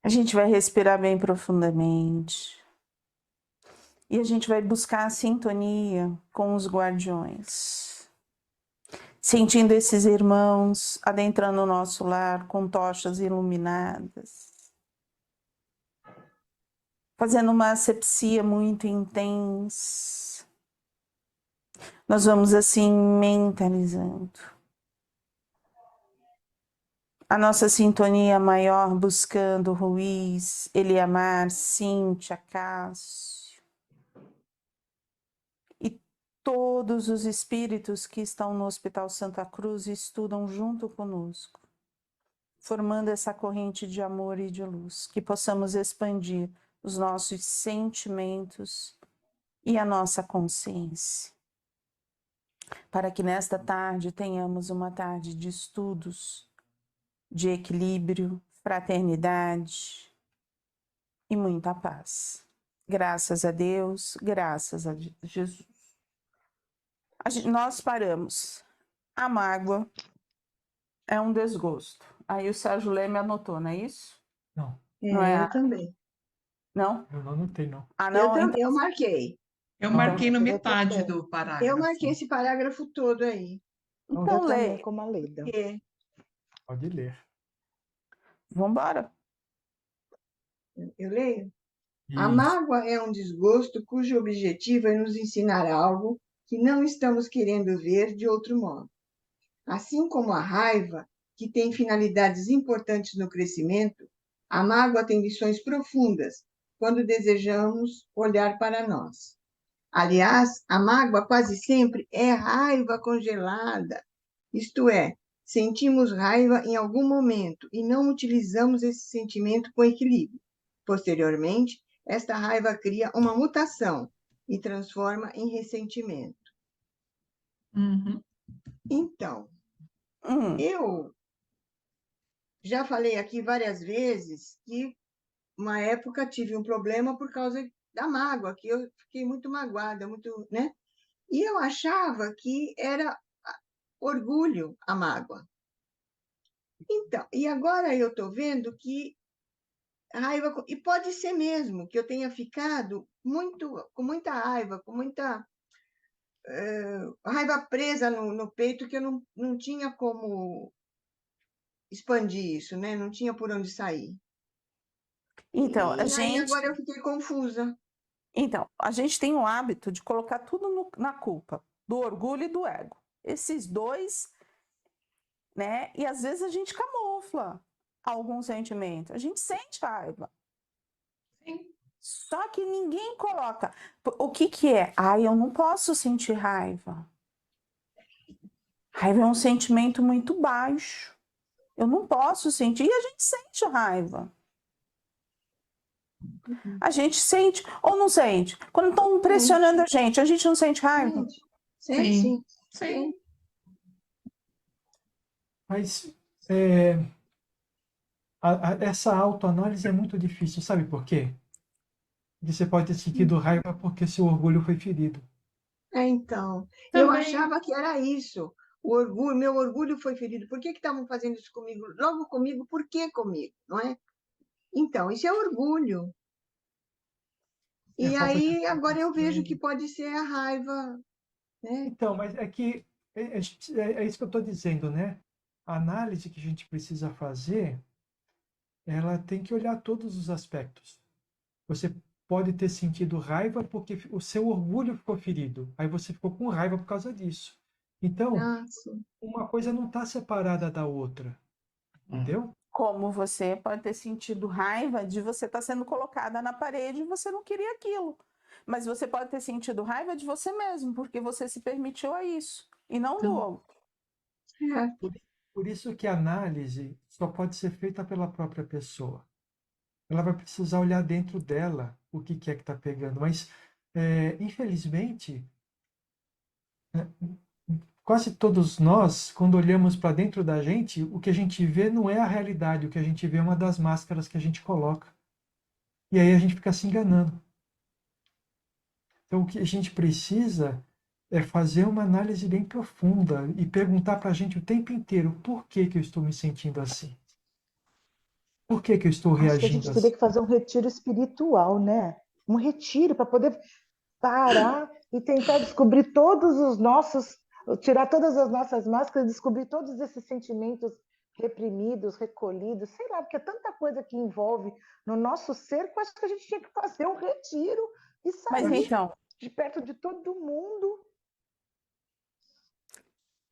A gente vai respirar bem profundamente. E a gente vai buscar a sintonia com os guardiões. Sentindo esses irmãos adentrando o nosso lar com tochas iluminadas. Fazendo uma asepsia muito intensa. Nós vamos assim mentalizando. A nossa sintonia maior buscando Ruiz, Eliamar, Cíntia, Cássio. E todos os espíritos que estão no Hospital Santa Cruz estudam junto conosco, formando essa corrente de amor e de luz, que possamos expandir os nossos sentimentos e a nossa consciência. Para que nesta tarde tenhamos uma tarde de estudos, de equilíbrio, fraternidade e muita paz. Graças a Deus, graças a Jesus. Nós paramos. A mágoa é um desgosto. Aí o Sérgio Leme anotou, não é isso? Não. Não é eu também. Não? Eu não anotei, não. Ah, não? Eu marquei. Eu marquei na Eu metade reportei. do parágrafo. Eu marquei esse parágrafo todo aí. Então eu também, lê. como a Leda. Pode ler. Vamos embora. Eu leio? A Isso. mágoa é um desgosto cujo objetivo é nos ensinar algo que não estamos querendo ver de outro modo. Assim como a raiva, que tem finalidades importantes no crescimento, a mágoa tem lições profundas quando desejamos olhar para nós. Aliás, a mágoa quase sempre é raiva congelada, isto é, sentimos raiva em algum momento e não utilizamos esse sentimento com equilíbrio. Posteriormente, esta raiva cria uma mutação e transforma em ressentimento. Uhum. Então, eu já falei aqui várias vezes que uma época tive um problema por causa da mágoa, que eu fiquei muito magoada, muito, né? E eu achava que era orgulho a mágoa. Então, e agora eu estou vendo que raiva, e pode ser mesmo que eu tenha ficado com muita raiva, com muita raiva presa no peito, que eu não tinha como expandir isso, né? Não tinha por onde sair. Então, Aí agora eu fiquei confusa. Então, a gente tem o hábito de colocar tudo na culpa, do orgulho e do ego. Esses dois, né? E às vezes a gente camufla algum sentimento. A gente sente raiva. Sim. Só que ninguém coloca. O que é? Ai, eu não posso sentir raiva. Raiva é um sentimento muito baixo. Eu não posso sentir. E a gente sente raiva. A gente sente ou não sente? Quando estão pressionando a gente não sente raiva? Sim. Mas essa autoanálise é muito difícil, sabe por quê? Você pode ter sentido raiva porque seu orgulho foi ferido. Então, Também. eu achava que era isso. O orgulho, meu orgulho foi ferido. Por que estavam fazendo isso comigo? Logo comigo, por que comigo? Não é? Então, isso é orgulho. E aí, agora eu vejo que pode ser a raiva. Né? Então, mas é que é isso que eu estou dizendo, né? A análise que a gente precisa fazer, ela tem que olhar todos os aspectos. Você pode ter sentido raiva porque o seu orgulho ficou ferido. Aí você ficou com raiva por causa disso. Então, uma coisa não está separada da outra. Entendeu? Como você pode ter sentido raiva de você estar sendo colocada na parede e você não queria aquilo. Mas você pode ter sentido raiva de você mesmo, porque você se permitiu a isso, e não do outro. Por isso que a análise só pode ser feita pela própria pessoa. Ela vai precisar olhar dentro dela o que é que está pegando. Mas, infelizmente, quase todos nós, quando olhamos para dentro da gente, o que a gente vê não é a realidade, o que a gente vê é uma das máscaras que a gente coloca. E aí a gente fica se enganando. Então, o que a gente precisa é fazer uma análise bem profunda e perguntar para a gente o tempo inteiro por que eu estou me sentindo assim. Por que que eu estou Acho que a reagindo gente teria assim? que fazer um retiro espiritual, né? Um retiro para poder parar e tentar descobrir todos os nossos, tirar todas as nossas máscaras, descobrir todos esses sentimentos reprimidos, recolhidos, sei lá, porque é tanta coisa que envolve no nosso ser que eu acho que a gente tinha que fazer um retiro e Mas sair então, de perto de todo mundo.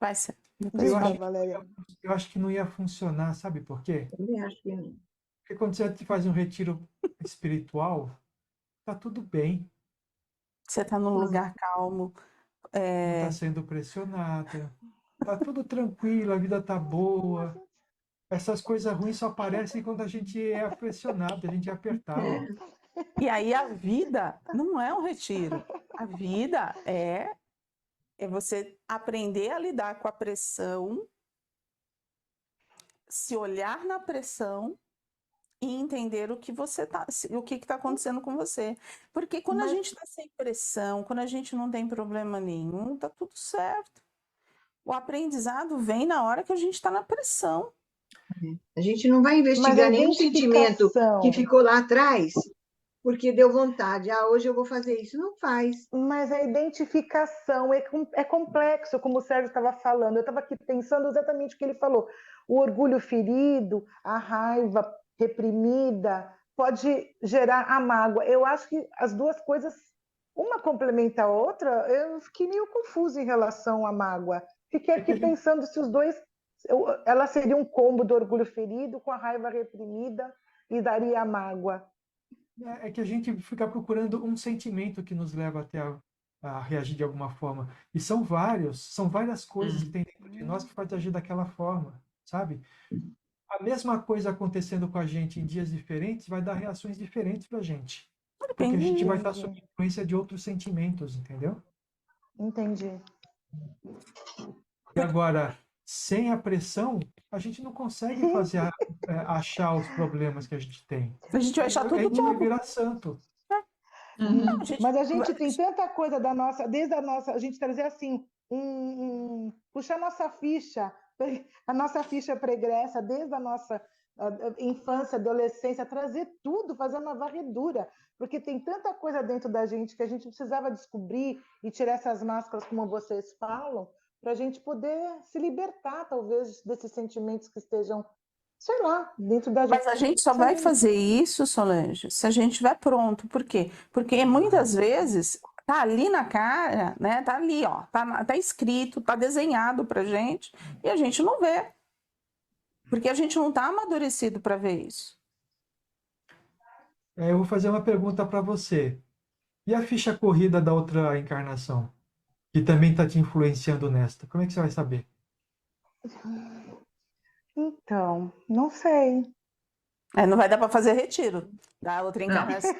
vai ser. Depois Eu Diga, acho, fala. Valéria. eu acho que não ia funcionar, sabe por quê? Também acho que não. Porque quando você faz um retiro espiritual, tá tudo bem, Você está num lugar calmo. não está sendo pressionada, tá tudo tranquilo, a vida tá boa. Essas coisas ruins só aparecem quando a gente é pressionado, a gente é apertado. E aí a vida não é um retiro. A vida é você aprender a lidar com a pressão, se olhar na pressão e entender o que o que está acontecendo com você. Porque quando a Mas, gente está sem pressão, quando a gente não tem problema nenhum, tá tudo certo. O aprendizado vem na hora que a gente está na pressão. A gente não vai mas a investigar nenhum sentimento que identificação, ficou lá atrás porque deu vontade. Ah, hoje eu vou fazer isso. Não faz. mas a identificação é complexo, como o Sérgio estava falando. Eu estava aqui pensando exatamente o que ele falou. O orgulho ferido, a raiva reprimida, pode gerar a mágoa. Eu acho que as duas coisas, uma complementa a outra. Eu fiquei meio confusa em relação à mágoa. Fiquei É que aqui a gente, pensando se os dois, ela seria um combo do orgulho ferido com a raiva reprimida e daria a mágoa. é que a gente fica procurando um sentimento que nos leva até a reagir de alguma forma. E são várias coisas que tem dentro de nós que faz agir daquela forma, sabe? A mesma coisa acontecendo com a gente em dias diferentes vai dar reações diferentes para a gente. Porque a gente Depende. vai estar sob Entendi, influência de outros sentimentos, entendeu? entendi. E agora, sem a pressão, a gente não consegue achar os problemas que a gente tem. A gente vai achar A tudo gente vai bobo. virar santo. Não, a Uhum. gente Mas a vai. gente tem tanta coisa da nossa, desde a nossa, a gente trazer assim, puxar a nossa ficha pregressa, desde a nossa infância, adolescência, trazer tudo, fazer uma varredura, porque tem tanta coisa dentro da gente que a gente precisava descobrir e tirar essas máscaras, como vocês falam, para a gente poder se libertar, talvez, desses sentimentos que estejam, sei lá, dentro da gente. Mas a gente só vai fazer isso, Solange, se a gente estiver pronto. Por quê? Porque muitas vezes tá ali na cara, né? Tá ali, ó, tá escrito, tá desenhado pra gente e a gente não vê. Porque a gente não tá amadurecido para ver isso. Eu vou fazer uma pergunta para você. E a ficha corrida da outra encarnação, que também está te influenciando nesta? Como é que você vai saber? Então, não sei. Não vai dar para fazer retiro da outra encarnação.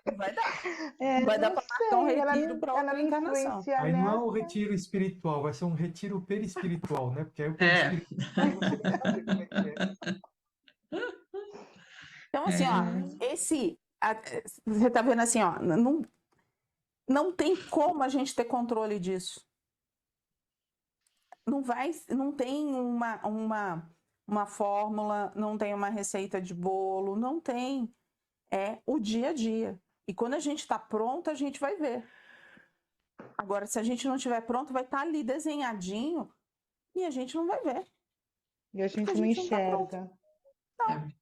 Não vai dar. Não vai dar Não para marcar um sei, retiro para ela outra me encarnação. influencia Aí não é um nessa. retiro espiritual, vai ser um retiro perispiritual, né? Porque aí o É. perispiritual você vai saber como é que é. Então, assim, ó, você tá vendo assim, ó, não tem como a gente ter controle disso. Não tem uma fórmula, não tem uma receita de bolo, não tem. É o dia a dia. E quando a gente está pronto, a gente vai ver. Agora, se a gente não estiver pronto, vai estar ali desenhadinho e a gente não vai ver. E a Porque gente a não gente não está pronto. enxerga.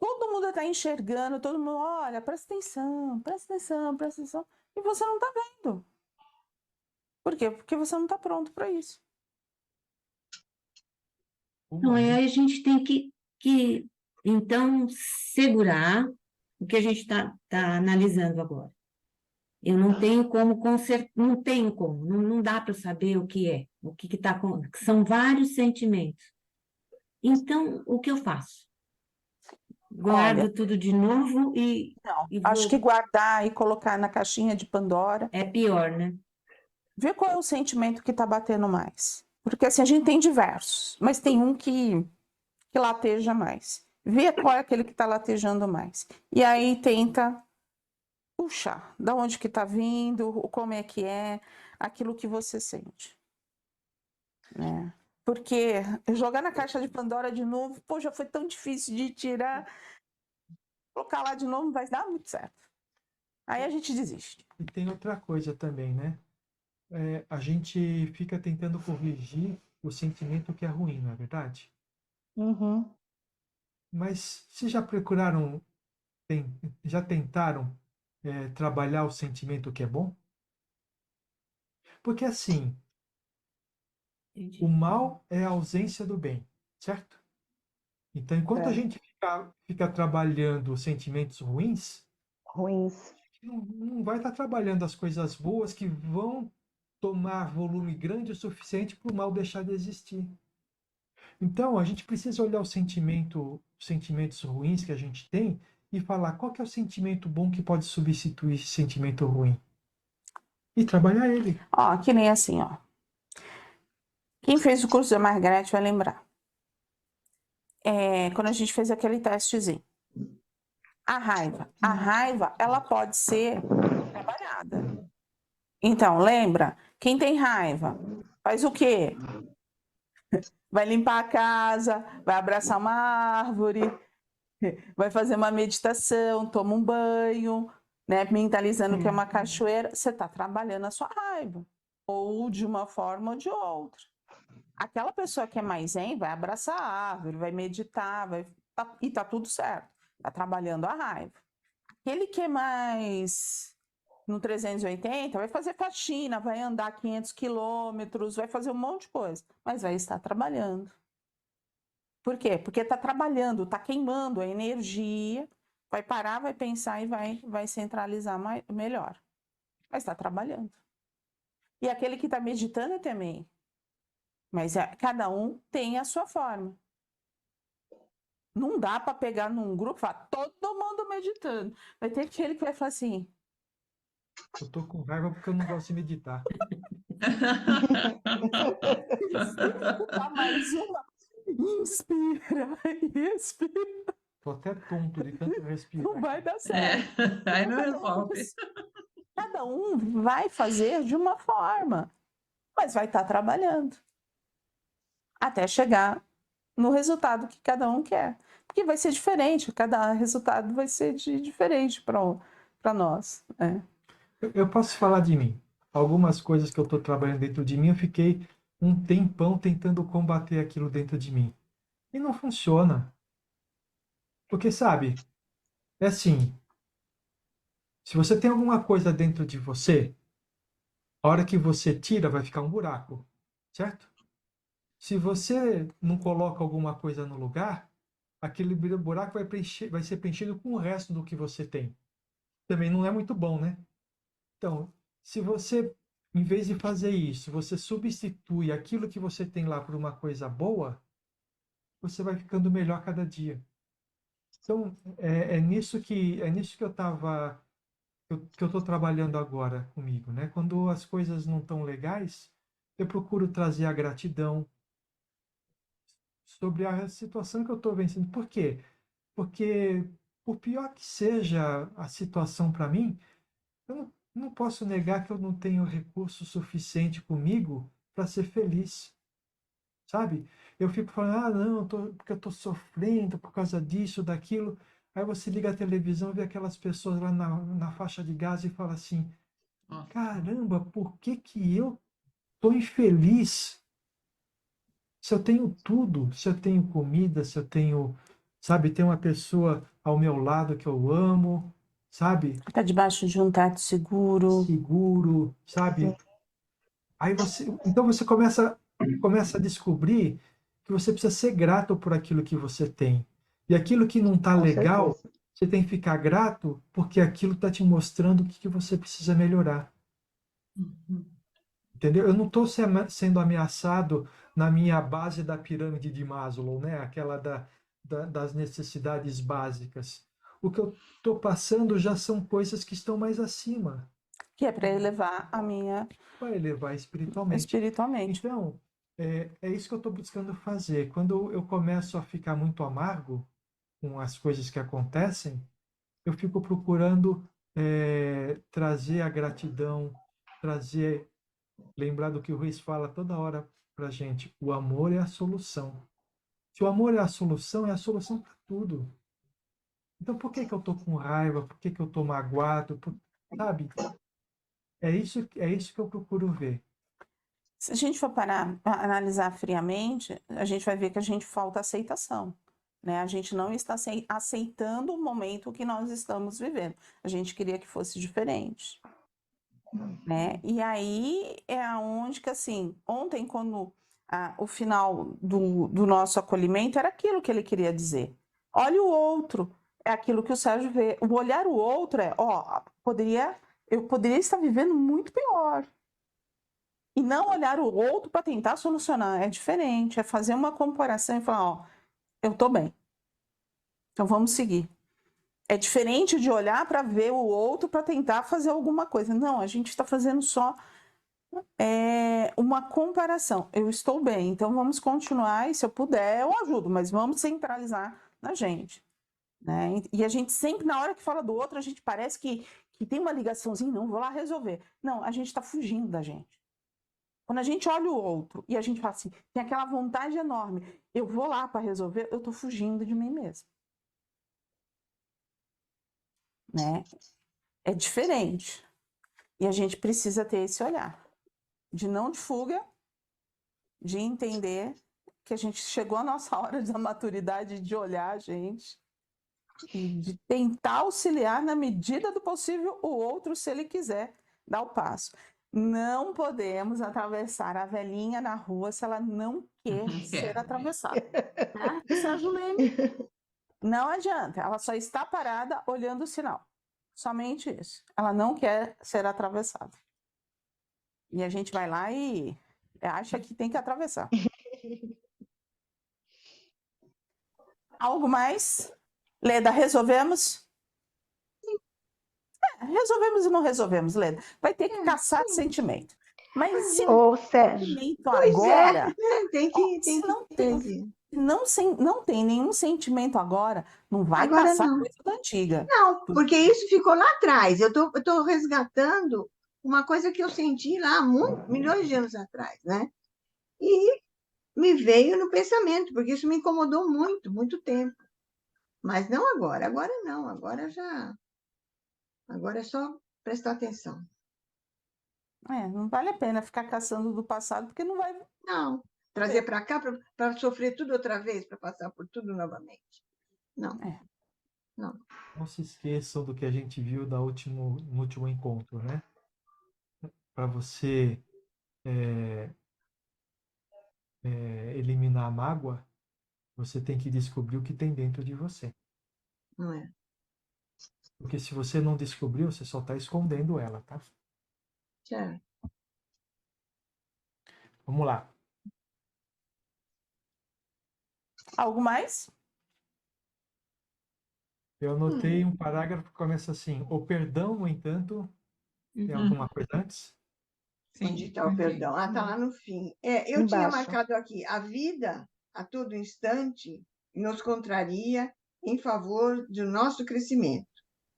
Todo mundo está enxergando, todo mundo, olha, presta atenção, presta atenção, presta atenção. E você não está vendo. Por quê? Porque você não está pronto para isso. Então, aí a gente tem que então, segurar o que a gente está analisando agora. Eu não tenho como consertar, não tenho como, não dá para saber o que é, o que está com. São vários sentimentos. Então, o que eu faço? Guardo Olha, tudo de novo não, e acho que vou. guardar e colocar na caixinha de Pandora, É pior, né? ver qual é o sentimento que está batendo mais. Porque assim, a gente tem diversos, mas tem um que lateja mais. Vê qual é aquele que está latejando mais. E aí tenta puxar, da onde que está vindo, como é que é, aquilo que você sente. Né? Porque jogar na caixa de Pandora de novo, pô, já foi tão difícil de tirar. Colocar lá de novo não vai dar muito certo. Aí a gente desiste. E tem outra coisa também, né? A gente fica tentando corrigir o sentimento que é ruim, não é verdade? Uhum. Mas se já procuraram, já tentaram trabalhar o sentimento que é bom? Porque assim, Entendi. o mal é a ausência do bem, certo? Então, enquanto a É. gente fica trabalhando os sentimentos ruins, Ruins. não vai estar trabalhando as coisas boas que vão tomar volume grande o suficiente para o mal deixar de existir. Então, a gente precisa olhar os sentimentos ruins que a gente tem e falar qual que é o sentimento bom que pode substituir esse sentimento ruim. E trabalhar ele. Ó, que nem assim, ó. Quem fez o curso da Margarete vai lembrar. Quando a gente fez aquele testezinho. A raiva, ela pode ser trabalhada. Então, lembra? Quem tem raiva faz o quê? Vai limpar a casa, vai abraçar uma árvore, vai fazer uma meditação, toma um banho, né? Mentalizando que é uma cachoeira. Você está trabalhando a sua raiva, ou de uma forma ou de outra. Aquela pessoa que é mais zen vai abraçar a árvore, vai meditar, e tá tudo certo. Tá trabalhando a raiva. Aquele que é mais no 380 vai fazer faxina, vai andar 500 quilômetros, vai fazer um monte de coisa, mas vai estar trabalhando. Por quê? Porque está trabalhando, está queimando a energia, vai parar, vai pensar e vai centralizar melhor. Mas está trabalhando. E aquele que está meditando também. Mas cada um tem a sua forma. Não dá para pegar num grupo e falar, todo mundo meditando. Vai ter aquele que vai falar assim. Eu tô com raiva porque eu não gosto de meditar. Escutar mais uma. Inspira e expira. Tô até tonto de tanto respirar. Não vai dar É, certo. aí não Cada um- resolve. Cada um vai fazer de uma forma, mas vai estar trabalhando até chegar no resultado que cada um quer. Porque vai ser diferente, cada resultado vai ser diferente para nós. Eu posso falar de mim. Algumas coisas que eu estou trabalhando dentro de mim, eu fiquei um tempão tentando combater aquilo dentro de mim. E não funciona. Porque, sabe, é assim, se você tem alguma coisa dentro de você, a hora que você tira, vai ficar um buraco, certo? Se você não coloca alguma coisa no lugar, aquele buraco vai ser preenchido com o resto do que você tem. Também não é muito bom, né? Então, se você, em vez de fazer isso, você substitui aquilo que você tem lá por uma coisa boa, você vai ficando melhor cada dia. Então, é nisso que eu estou trabalhando agora comigo, né? Quando as coisas não estão legais, eu procuro trazer a gratidão sobre a situação que eu estou vencendo. Por quê? Porque, por pior que seja a situação para mim, eu não posso negar que eu não tenho recurso suficiente comigo para ser feliz, sabe? Eu fico falando, não, porque eu estou sofrendo por causa disso, daquilo. Aí você liga a televisão, vê aquelas pessoas lá na faixa de Gaza e fala assim, caramba, por que que eu estou infeliz? Se eu tenho tudo, se eu tenho comida, se eu tenho, sabe, tem uma pessoa ao meu lado que eu amo, sabe? Está debaixo de um teto seguro. Seguro, sabe? Então você começa a descobrir que você precisa ser grato por aquilo que você tem. E aquilo que não está Com legal, certeza. você tem que ficar grato porque aquilo está te mostrando o que você precisa melhorar. Entendeu? Eu não estou sendo ameaçado na minha base da pirâmide de Maslow, né? Aquela das necessidades básicas. O que eu estou passando já são coisas que estão mais acima, Que é para elevar a minha para elevar espiritualmente. espiritualmente. Então, é isso que eu estou buscando fazer. Quando eu começo a ficar muito amargo com as coisas que acontecem, eu fico procurando trazer a gratidão, lembrar do que o Ruiz fala toda hora para gente, o amor é a solução. Se o amor é a solução para tudo. Então, por que que eu estou com raiva? Por que que eu estou magoado? Sabe? É isso que eu procuro ver. Se a gente for parar para analisar friamente, a gente vai ver que a gente falta aceitação, né? A gente não está aceitando o momento que nós estamos vivendo. A gente queria que fosse diferente, né? E aí é aonde que, assim, ontem, quando o final do nosso acolhimento era aquilo que ele queria dizer. Olha o outro, é aquilo que o Sérgio vê. O olhar o outro é, ó, eu poderia estar vivendo muito pior. E não olhar o outro para tentar solucionar. É diferente, é fazer uma comparação e falar, ó, eu tô bem. Então vamos seguir. É diferente de olhar para ver o outro para tentar fazer alguma coisa. Não, a gente está fazendo só uma comparação. Eu estou bem, então vamos continuar e se eu puder eu ajudo, mas vamos centralizar na gente, né? E a gente sempre, na hora que fala do outro, a gente parece que tem uma ligaçãozinha, não, vou lá resolver. Não, a gente está fugindo da gente. Quando a gente olha o outro e a gente fala assim, tem aquela vontade enorme, eu vou lá para resolver, eu estou fugindo de mim mesmo. Né? É diferente. E a gente precisa ter esse olhar. De não de fuga, de entender que a gente chegou a nossa hora da maturidade de olhar a gente e de tentar auxiliar na medida do possível o outro se ele quiser dar o passo. Não podemos atravessar a velhinha na rua se ela não quer ser atravessada. Tá? Sérgio Leme. Não adianta, ela só está parada olhando o sinal. Somente isso. Ela não quer ser atravessada. E a gente vai lá e acha que tem que atravessar. Algo mais? Leda, resolvemos? Resolvemos e não resolvemos, Leda. Vai ter que caçar sentimento. Mas se Ô, Sérgio, sentimento Pois agora, tem que não ter. não tem nenhum sentimento agora, não vai Agora caçar não. coisa da antiga. Não, porque isso ficou lá atrás. Eu tô resgatando uma coisa que eu senti lá milhões de anos atrás, né? E me veio no pensamento, porque isso me incomodou muito, muito tempo. Mas não agora. Agora não. Agora é só prestar atenção. Não vale a pena ficar caçando do passado, porque não vai. Não. Trazer para cá para sofrer tudo outra vez, para passar por tudo novamente. Não. Não. Não se esqueçam do que a gente viu no último encontro, né? Para você eliminar a mágoa, você tem que descobrir o que tem dentro de você. Não é. Porque se você não descobriu, você só está escondendo ela, tá? Certo. Vamos lá. Algo mais? Eu anotei um parágrafo que começa assim: o perdão, no entanto, tem alguma coisa antes? Onde está o perdão? Ah, está lá no fim. Eu tinha Embaixo. marcado aqui: a vida, a todo instante, nos contraria em favor do nosso crescimento.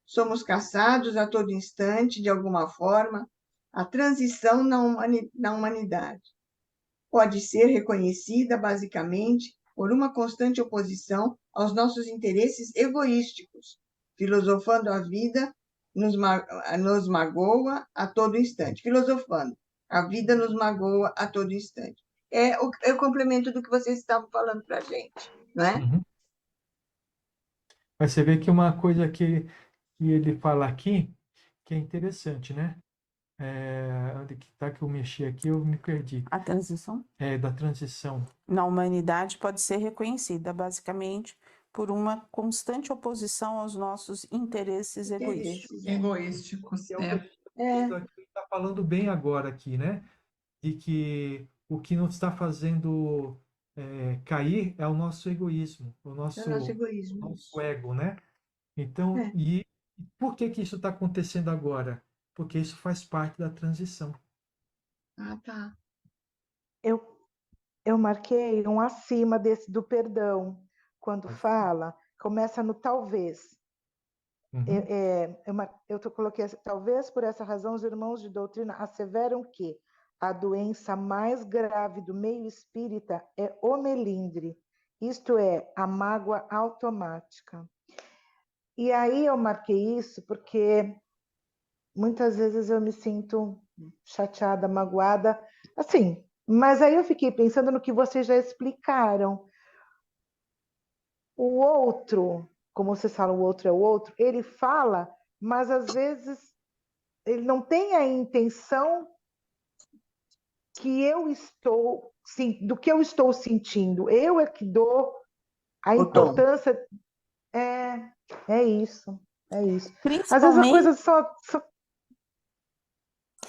Somos caçados a todo instante, de alguma forma, a transição na humanidade. Pode ser reconhecida, basicamente, por uma constante oposição aos nossos interesses egoísticos. Filosofando a vida nos magoa a todo instante. Filosofando, a vida nos magoa a todo instante. É o complemento do que vocês estavam falando para a gente, não é? Uhum. Mas você vê que uma coisa que ele fala aqui, que é interessante, né? Onde que tá que eu mexi aqui, eu me perdi. A transição Da transição. na humanidade pode ser reconhecida, basicamente, por uma constante oposição aos nossos interesses egoísticos. Egoísticos. É o que a gente está falando bem agora aqui, né? De que o que nos está fazendo cair é o nosso egoísmo, É o nosso egoísmo. nosso ego, né? Então, É. e por que que isso está acontecendo agora? Porque isso faz parte da transição. Ah, tá. Eu marquei um acima desse do perdão, quando fala, começa no talvez. Uhum. Eu coloquei assim, talvez por essa razão os irmãos de doutrina asseveram que a doença mais grave do meio espírita é o melindre, isto é, a mágoa automática. E aí eu marquei isso porque muitas vezes eu me sinto chateada, magoada, assim, mas aí eu fiquei pensando no que vocês já explicaram. O outro, como vocês falam, o outro é o outro, ele fala, mas às vezes ele não tem a intenção que eu estou, sim, do que eu estou sentindo. Eu é que dou a O tom. importância. É isso, é isso. Às vezes a Principalmente, coisa só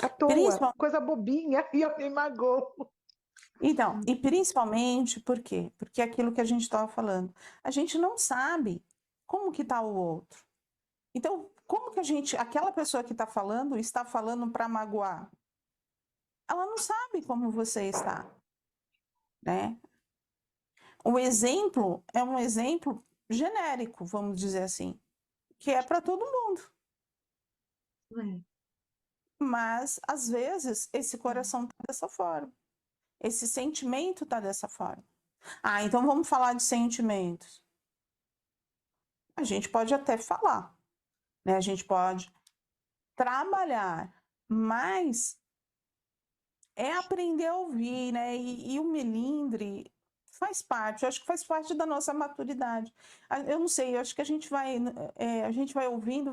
à toa, principal- coisa bobinha, e eu me magoo. então, e principalmente por quê? Porque é aquilo que a gente estava falando. A gente não sabe como que está o outro. Então, como que aquela pessoa que está falando para magoar? Ela não sabe como você está, né? O exemplo é um exemplo genérico, vamos dizer assim, que é para todo mundo. Mas, às vezes, esse coração está dessa forma. Esse sentimento está dessa forma. Ah, então vamos falar de sentimentos. A gente pode até falar, né? A gente pode trabalhar, mas é aprender a ouvir, né? E o melindre faz parte, eu acho que faz parte da nossa maturidade. Eu não sei, eu acho que a gente vai ouvindo,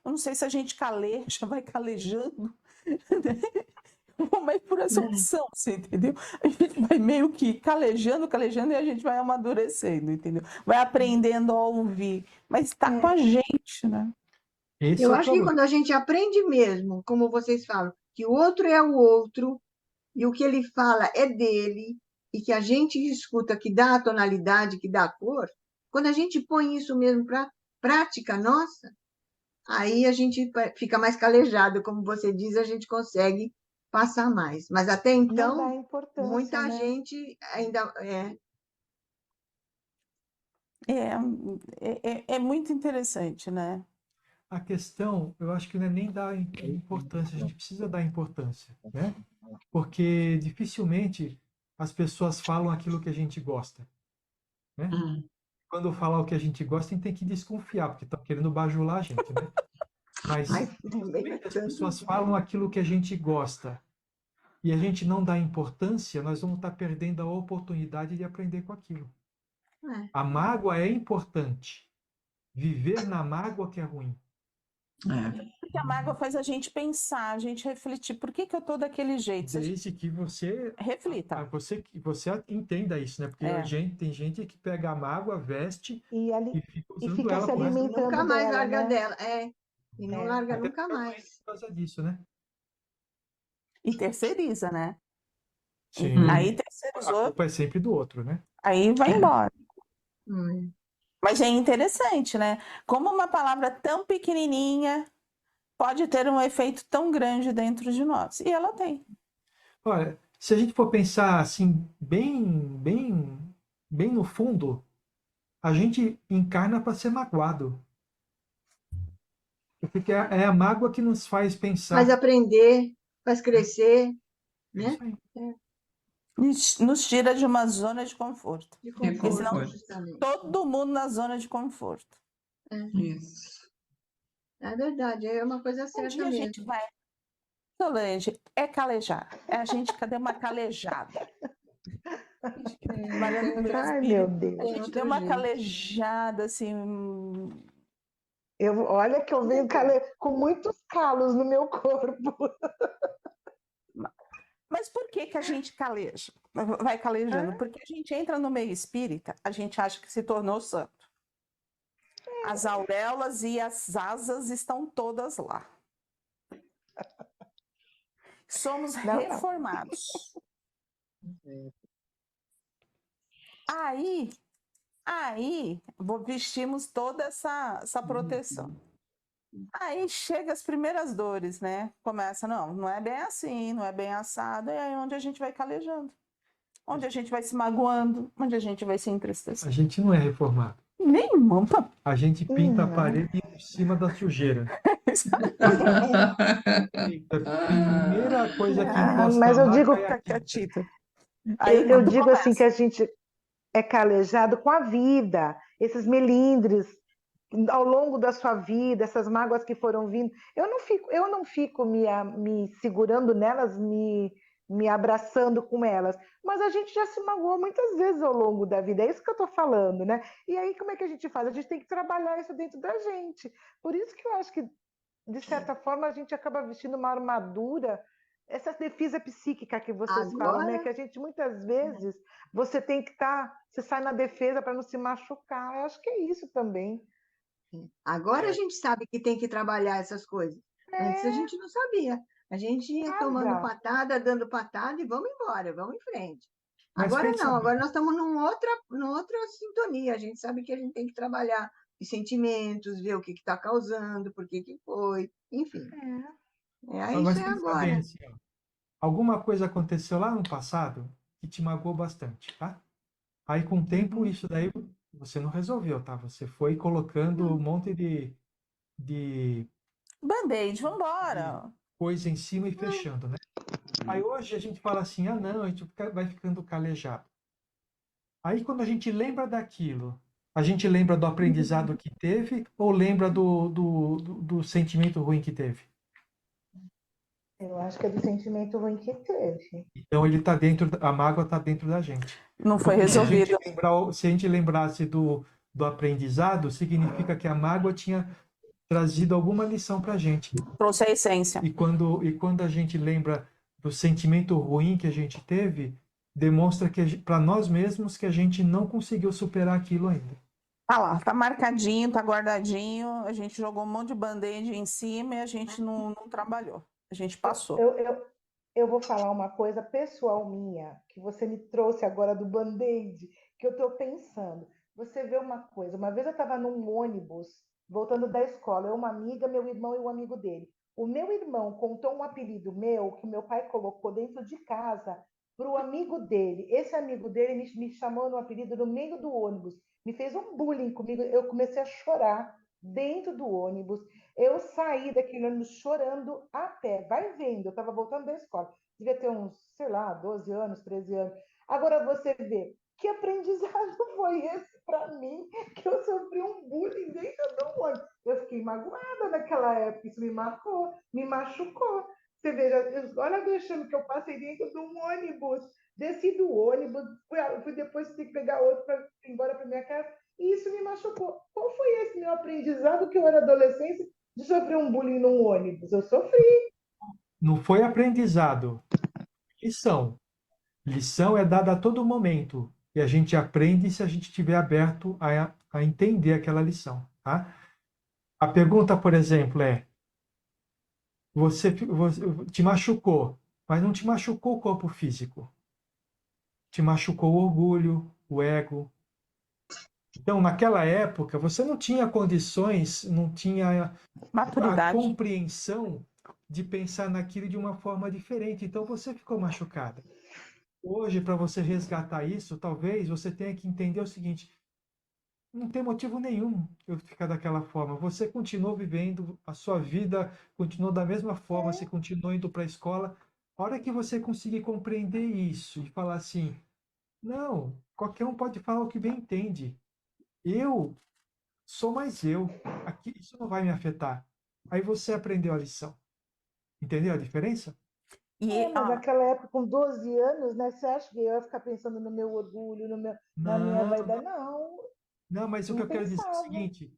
eu não sei se a gente caleja, vai calejando, né? Mas por essa opção, você entendeu? A gente vai meio que calejando, e a gente vai amadurecendo, entendeu? Vai aprendendo a ouvir, mas está com a gente, né? Esse Eu é o acho que problema. quando a gente aprende mesmo, como vocês falam, que o outro é o outro, e o que ele fala é dele, e que a gente escuta que dá a tonalidade, que dá a cor, quando a gente põe isso mesmo para prática nossa, aí a gente fica mais calejado, como você diz, a gente consegue passar mais. Mas até Não dá então, importância, muita né? gente ainda É muito interessante, né? A questão, eu acho que não é nem dar importância, a gente precisa dar importância, né? Porque dificilmente as pessoas falam aquilo que a gente gosta, né? Quando falar o que a gente gosta, a gente tem que desconfiar, porque estão querendo bajular a gente, né? Mas Ai, dificilmente as pessoas falam aquilo que a gente gosta e a gente não dá importância, nós vamos estar perdendo a oportunidade de aprender com aquilo. A mágoa é importante. Viver na mágoa que é ruim. Porque a mágoa faz a gente pensar, a gente refletir. Por que que eu tô daquele jeito? Desde que você Reflita. você entenda isso, né? Porque tem gente que pega a mágoa, veste E, e fica e usando fica ela se pro resto da alimentando nunca mais dela, larga né? dela. E não larga Até nunca fica doente mais. por causa disso, né? E terceiriza, né? Sim. Aí A terceirizou, culpa é sempre do outro, né? aí vai embora. Hum. Mas é interessante, né? Como uma palavra tão pequenininha pode ter um efeito tão grande dentro de nós. E ela tem. Olha, se a gente for pensar assim, bem no fundo, a gente encarna para ser magoado. Porque é a mágoa que nos faz Faz pensar. aprender, faz crescer, É né? isso aí. Nos tira de uma zona de conforto. De Porque senão conforto, justamente. todo mundo na zona de conforto. Isso. É verdade, é uma coisa Um certa dia a gente mesmo. vai. Solange, é calejar. É a gente deu uma calejada. A gente que tá trabalhando no meu Ai, meu espírito. A Deus. gente deu uma calejada, assim. Olha que eu venho com muitos calos no meu corpo. Mas por que que a gente caleja? Vai calejando? Porque a gente entra no meio espírita, a gente acha que se tornou santo. As auréolas e as asas estão todas lá. Somos Não. reformados. Aí vestimos toda essa proteção. Aí chega as primeiras dores, né? Começa, não é bem assim, não é bem assado, é aí onde a gente vai calejando. Onde a gente vai se magoando, onde a gente vai se entristecendo. A gente não é reformado. Nenhuma. A gente pinta a parede por cima da sujeira. Primeira coisa que Ah, encosta mas a eu digo, maca é a Fica tinta. quietita. Aí eu quando digo assim que começa. a gente é calejado com a vida, esses melindres ao longo da sua vida, essas mágoas que foram vindo. Eu não fico me segurando nelas, me abraçando com elas, mas a gente já se magoou muitas vezes ao longo da vida, é isso que eu estou falando, né? E aí, como é que a gente faz? A gente tem que trabalhar isso dentro da gente. Por isso que eu acho que, de certa forma, a gente acaba vestindo uma armadura, essa defesa psíquica que vocês falam, né? Agora, Que a gente muitas vezes você tem que estar, você sai na defesa para não se machucar. Eu acho que é isso também. agora a É, gente sabe que tem que trabalhar essas coisas. Antes a É, gente não sabia. A gente ia tomando nada. patada, dando patada e vamos embora, vamos em frente. mas Agora pensa não, agora bem, nós estamos numa outra sintonia. A gente sabe que a gente tem que trabalhar os sentimentos, ver o que está causando, por que que foi, enfim. É. Isso mas é pensa bem agora. assim, ó. Alguma coisa aconteceu lá no passado que te magoou bastante, tá? Aí com o tempo Uhum. isso daí você não resolveu, tá? Você foi colocando um Não, monte de, Band-aid, de vambora. coisa em cima e não. fechando, né? Aí hoje a gente fala assim, ah não, a gente vai ficando calejado. Aí quando a gente lembra daquilo, a gente lembra do aprendizado que teve ou lembra do sentimento ruim que teve? Eu acho que é do sentimento ruim que teve. Então ele tá dentro, a mágoa está dentro da gente. Não foi Porque resolvido. se a gente lembrasse do aprendizado, significa que a mágoa tinha trazido alguma lição para a gente. Trouxe a essência. E quando a gente lembra do sentimento ruim que a gente teve, demonstra que para nós mesmos que a gente não conseguiu superar aquilo ainda. Tá lá, tá marcadinho, tá guardadinho. A gente jogou um monte de band-aid em cima e a gente não trabalhou. A gente passou. Eu, eu, eu vou falar uma coisa pessoal minha, que você me trouxe agora do Band-Aid, que eu estou pensando. Você vê uma coisa, uma vez eu estava num ônibus, voltando da escola, eu, uma amiga, meu irmão e um amigo dele. O meu irmão contou um apelido meu, que o meu pai colocou dentro de casa, para o amigo dele. Esse amigo dele me chamou no apelido no meio do ônibus, me fez um bullying comigo, eu comecei a chorar dentro do ônibus. Eu saí daquele ônibus chorando a pé. Vai vendo, eu estava voltando da escola. Devia ter uns, sei lá, 12 anos, 13 anos. Agora você vê, que aprendizado foi esse para mim, que eu sofri um bullying dentro do ônibus. Eu fiquei magoada naquela época, isso me marcou, me machucou. Você veja, olha a vexame que eu passei dentro de um ônibus. Desci do ônibus, fui depois ter que pegar outro para ir embora para minha casa. E isso me machucou. Qual foi esse meu aprendizado que eu era adolescente de sofrer um bullying num ônibus? Eu sofri. Não foi aprendizado, lição. Lição é dada a todo momento e a gente aprende se a gente estiver aberto a entender aquela lição, tá? A pergunta, por exemplo, é: você te machucou, mas não te machucou o corpo físico, te machucou o orgulho, o ego. Então, naquela época, você não tinha condições, não tinha a Maturidade. compreensão de pensar naquilo de uma forma diferente. Então, você ficou machucada. Hoje, para você resgatar isso, talvez você tenha que entender o seguinte: não tem motivo nenhum eu ficar daquela forma. Você continuou vivendo, a sua vida continuou da mesma forma, você continuou indo para a escola. A hora que você conseguir compreender isso e falar assim, não, qualquer um pode falar o que bem entende. Eu sou mais eu. Aqui, isso não vai me afetar. Aí você aprendeu a lição. Entendeu a diferença? É, E mas naquela época, com 12 anos, né? Você acha que eu ia ficar pensando no meu orgulho, na minha Não, vaidade? Não, não, mas o que não eu quero dizer é o pensava. seguinte: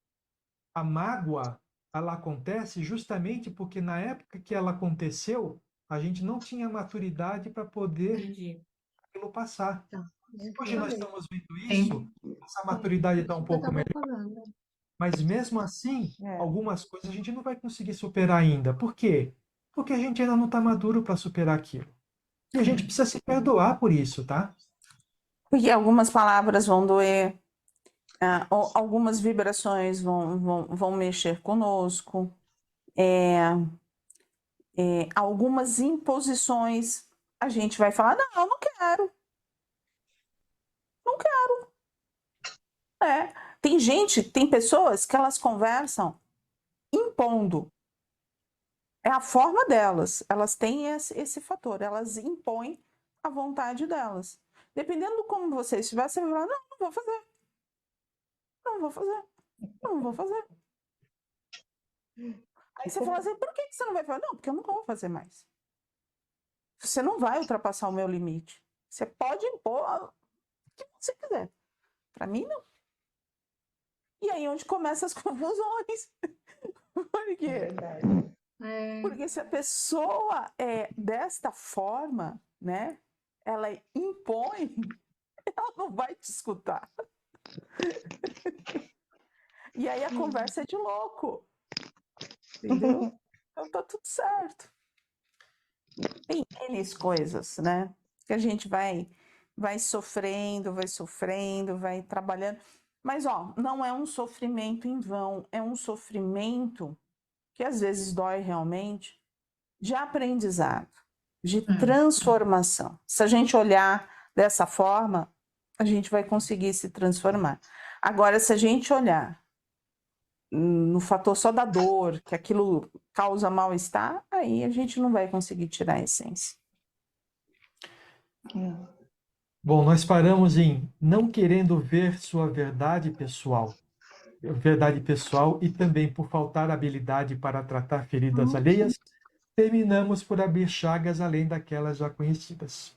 a mágoa, ela acontece justamente porque na época que ela aconteceu, a gente não tinha maturidade para poder Entendi. aquilo passar. Então, Hoje nós exatamente. estamos vendo isso, Sim. essa Sim, maturidade está Isso um que eu pouco estava melhor, falando. mas mesmo assim, é. algumas coisas a gente não vai conseguir superar ainda. Por quê? Porque a gente ainda não está maduro para superar aquilo. E a gente precisa se perdoar por isso, tá? porque algumas palavras vão doer, algumas vibrações vão mexer conosco, algumas imposições a gente vai falar, não, não quero, não quero. Tem gente, tem pessoas que elas conversam impondo. É a forma delas. Elas têm esse fator. Elas impõem a vontade delas. Dependendo do como você estiver, você vai falar, não, não vou fazer. Não vou fazer. Não vou fazer. Aí você fala assim, por que você não vai fazer? Não, porque eu não vou fazer mais. Você não vai ultrapassar o meu limite. Você pode impor o que você quiser. Para mim, não. E aí onde começam as confusões. Por quê? Verdade. Porque se a pessoa é desta forma, né? Ela impõe, ela não vai te escutar. E aí a conversa é de louco. Entendeu? Então tá tudo certo. Tem N coisas, né? Que a gente vai sofrendo, vai trabalhando. Mas, ó, não é um sofrimento em vão, é um sofrimento que às vezes dói realmente, de aprendizado, de transformação. Se a gente olhar dessa forma, a gente vai conseguir se transformar. Agora, se a gente olhar no fator só da dor, que aquilo causa mal-estar, aí a gente não vai conseguir tirar a essência. Bom, nós paramos em não querendo ver sua verdade pessoal e também por faltar habilidade para tratar feridas alheias, terminamos por abrir chagas além daquelas já conhecidas.